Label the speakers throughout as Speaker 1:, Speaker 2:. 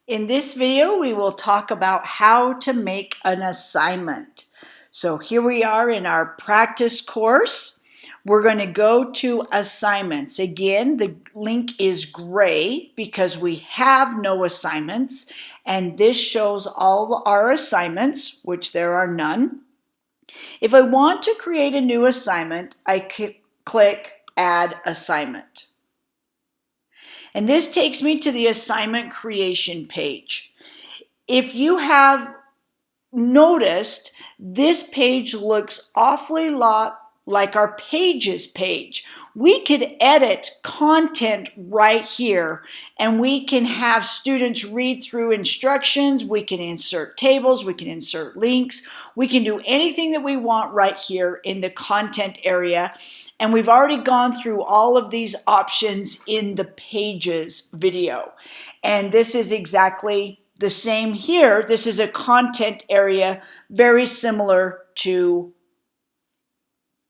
Speaker 1: In this video, we will talk about how to make an assignment. So here we are in our practice course. We're going to go to assignments. Again, the link is gray because we have no assignments, and this shows all our assignments, which there are none. If I want to create a new assignment, I click Add Assignment. And this takes me to the assignment creation page. If you have noticed, this page looks awfully lot like our Pages page. We could edit content right here, and we can have students read through instructions. We can insert tables, we can insert links, we can do anything that we want right here in the content area. And we've already gone through all of these options in the Pages video. And this is exactly the same here. This is a content area very similar to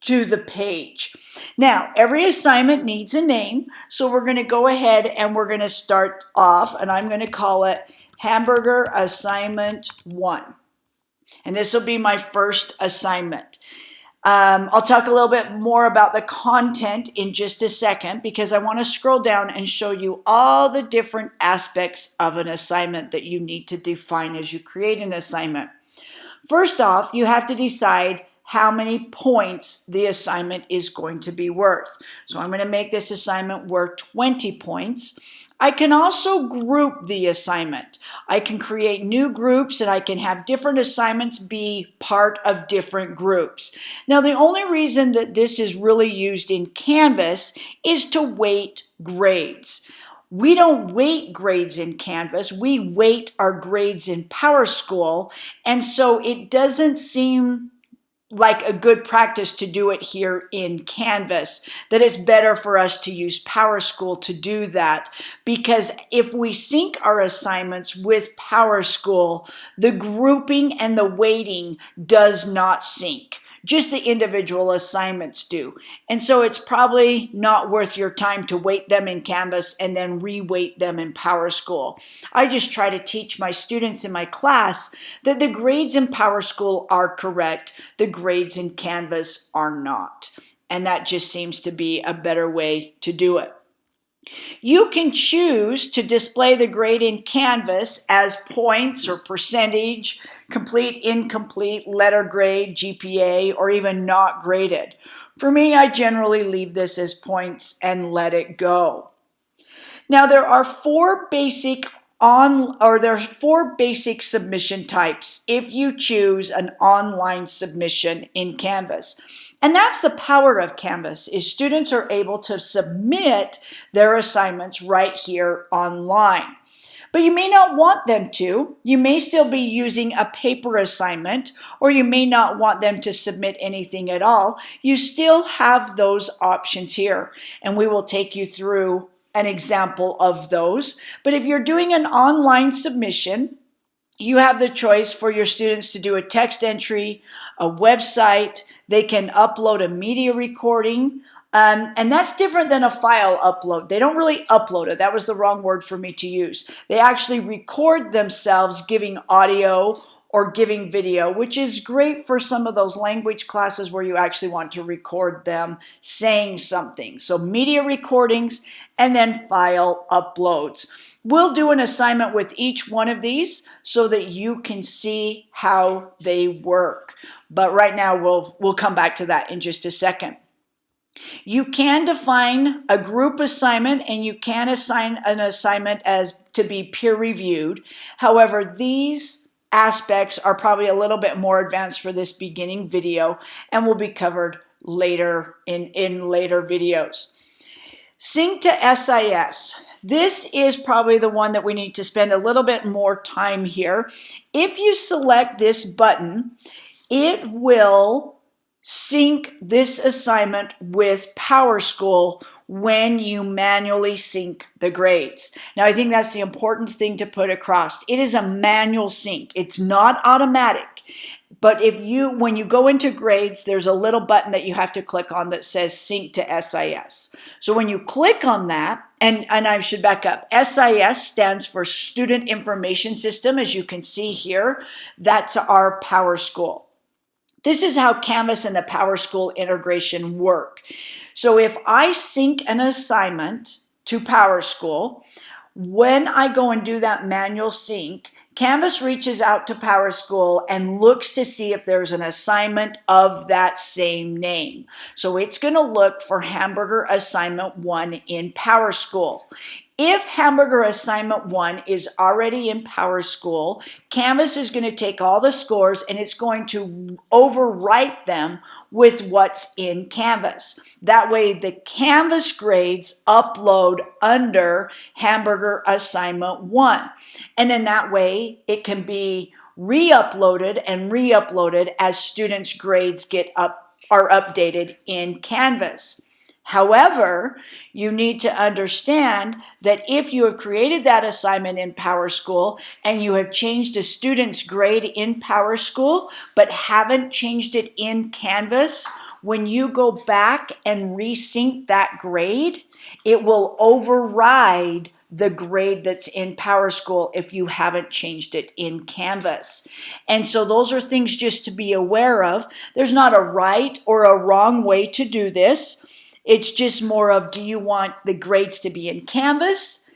Speaker 1: the page. Now, every assignment needs a name, so we're going to go ahead and we're going to start off, and I'm going to call it Hamburger Assignment 1. And this will be my first assignment. I'll talk a little bit more about the content in just a second because I want to scroll down and show you all the different aspects of an assignment that you need to define as you create an assignment. First off, you have to decide how many points the assignment is going to be worth. So I'm going to make this assignment worth 20 points. I can also group the assignment. I can create new groups and I can have different assignments be part of different groups. Now, the only reason that this is really used in Canvas is to weight grades. We don't weight grades in Canvas, we weight our grades in PowerSchool, and so it doesn't seem like a good practice to do it here in Canvas, that it's better for us to use PowerSchool to do that, because if we sync our assignments with PowerSchool, the grouping and the weighting does not sync. Just the individual assignments do. And so it's probably not worth your time to weight them in Canvas and then re-weight them in PowerSchool. I just try to teach my students in my class that the grades in PowerSchool are correct, the grades in Canvas are not. And that just seems to be a better way to do it. You can choose to display the grade in Canvas as points or percentage, complete, incomplete, letter grade, GPA, or even not graded. For me, I generally leave this as points and let it go. Now, there are four basic submission types if you choose an online submission in Canvas. And that's the power of Canvas, is students are able to submit their assignments right here online. But you may not want them to. You may still be using a paper assignment, or you may not want them to submit anything at all. You still have those options here, and we will take you through an example of those. But if you're doing an online submission, you have the choice for your students to do a text entry, a website. They can upload a media recording, and that's different than a file upload. They don't really upload it. That was the wrong word for me to use. They actually record themselves giving audio or giving video, which is great for some of those language classes where you actually want to record them saying something. So media recordings and then file uploads. We'll do an assignment with each one of these so that you can see how they work. But right now, we'll come back to that in just a second. You can define a group assignment and you can assign an assignment as to be peer-reviewed. However, these aspects are probably a little bit more advanced for this beginning video and will be covered later in later videos. Sync to SIS. This is probably the one that we need to spend a little bit more time here. If you select this button, it will sync this assignment with PowerSchool when you manually sync the grades. Now, I think that's the important thing to put across. It is a manual sync. It's not automatic. But when you go into grades, there's a little button that you have to click on that says Sync to SIS. So when you click on that, and I should back up, SIS stands for Student Information System, as you can see here. That's our PowerSchool. This is how Canvas and the PowerSchool integration work. So if I sync an assignment to PowerSchool, when I go and do that manual sync, Canvas reaches out to PowerSchool and looks to see if there's an assignment of that same name. So it's going to look for Hamburger Assignment 1 in PowerSchool. If Hamburger Assignment 1 is already in PowerSchool, Canvas is going to take all the scores and it's going to overwrite them with what's in Canvas. That way the Canvas grades upload under Hamburger Assignment 1. And then that way it can be re-uploaded and re-uploaded as students' grades are updated in Canvas. However, you need to understand that if you have created that assignment in PowerSchool and you have changed a student's grade in PowerSchool but haven't changed it in Canvas, when you go back and resync that grade, it will override the grade that's in PowerSchool if you haven't changed it in Canvas. And so those are things just to be aware of. There's not a right or a wrong way to do this. It's just more of, do you want the grades to be in Canvas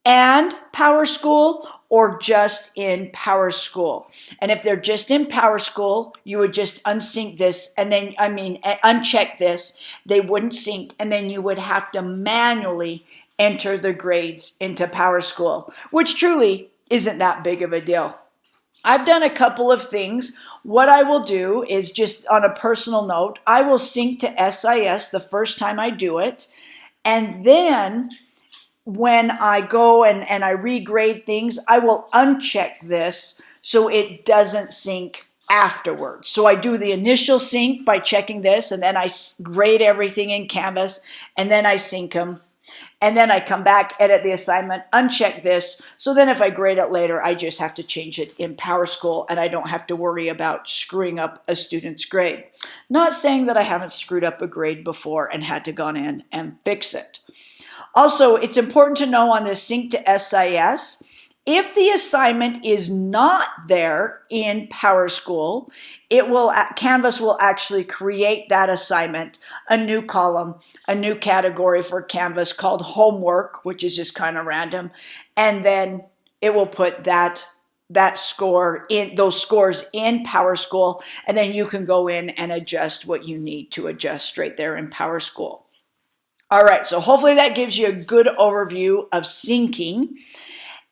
Speaker 1: and PowerSchool or just in PowerSchool? And if they're just in PowerSchool, you would just unsync this and then, uncheck this. They wouldn't sync, and then you would have to manually enter the grades into PowerSchool, which truly isn't that big of a deal. I've done a couple of things. What I will do is, just on a personal note, I will sync to SIS the first time I do it. And then when I go and I regrade things, I will uncheck this so it doesn't sync afterwards. So I do the initial sync by checking this, and then I grade everything in Canvas, and then I sync them. And then I come back, edit the assignment, uncheck this. So then if I grade it later, I just have to change it in PowerSchool and I don't have to worry about screwing up a student's grade. Not saying that I haven't screwed up a grade before and had to go in and fix it. Also, it's important to know on this sync to SIS, if the assignment is not there in PowerSchool, Canvas will actually create that assignment, a new column, a new category for Canvas called homework, which is just kind of random, and then it will put that score in, those scores in PowerSchool, and then you can go in and adjust what you need to adjust straight there in PowerSchool. All right, so hopefully that gives you a good overview of syncing.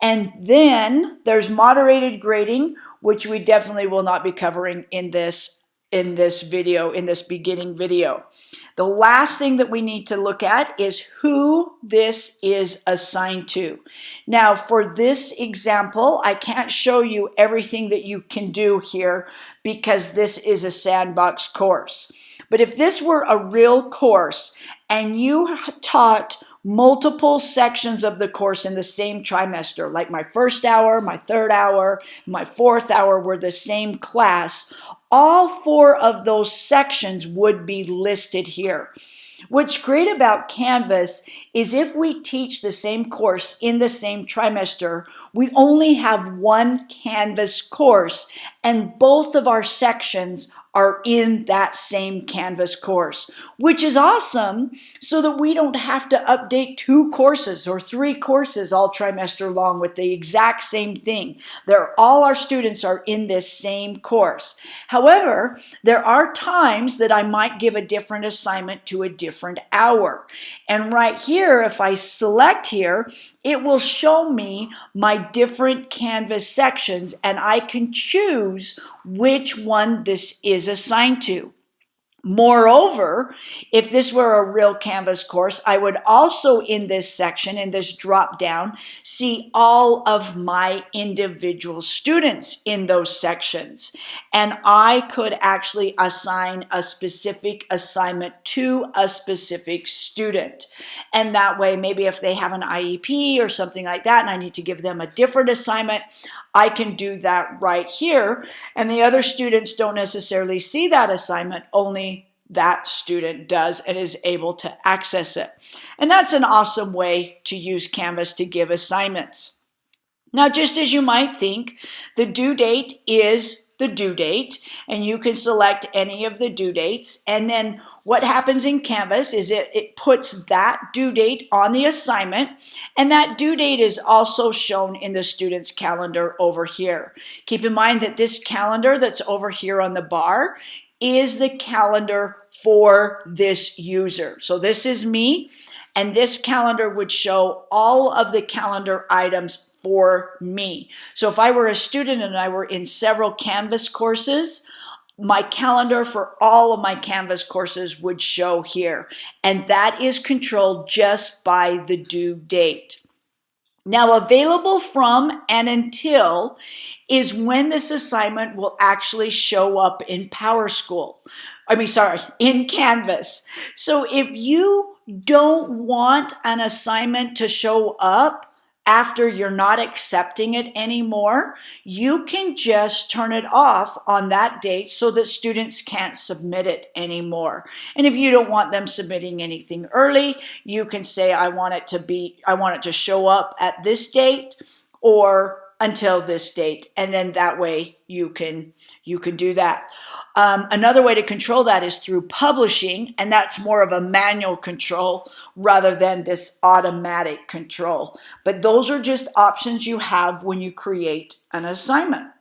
Speaker 1: And then there's moderated grading, which we definitely will not be covering in this video, in this beginning video. The last thing that we need to look at is who this is assigned to. Now, for this example, I can't show you everything that you can do here because this is a sandbox course. But if this were a real course and you taught multiple sections of the course in the same trimester, like my first hour, my third hour, my fourth hour were the same class, all 4 of those sections would be listed here. What's great about Canvas is if we teach the same course in the same trimester, we only have one Canvas course, and both of our sections are in that same Canvas course, which is awesome so that we don't have to update 2 courses or 3 courses all trimester long with the exact same thing. All our students are in this same course. However, there are times that I might give a different assignment to a different hour. And right here, if I select here, it will show me my different Canvas sections, and I can choose which one this is assigned to. Moreover, if this were a real Canvas course, I would also in this section, in this drop down, see all of my individual students in those sections. And I could actually assign a specific assignment to a specific student. And that way, maybe if they have an IEP or something like that, and I need to give them a different assignment, I can do that right here. And the other students don't necessarily see that assignment, only that student does and is able to access it. And that's an awesome way to use Canvas to give assignments. Now, just as you might think, the due date is the due date, and you can select any of the due dates. And then what happens in Canvas is it puts that due date on the assignment, and that due date is also shown in the student's calendar over here. Keep in mind that this calendar that's over here on the bar is the calendar for this user. So this is me, and this calendar would show all of the calendar items for me. So if I were a student and I were in several Canvas courses, my calendar for all of my Canvas courses would show here. And that is controlled just by the due date. Now, available from and until is when this assignment will actually show up in PowerSchool. In Canvas. So if you don't want an assignment to show up after you're not accepting it anymore, you can just turn it off on that date so that students can't submit it anymore. And if you don't want them submitting anything early, you can say, I want it to show up at this date or until this date. And then that way you can do that. Another way to control that is through publishing, and that's more of a manual control rather than this automatic control. But those are just options you have when you create an assignment.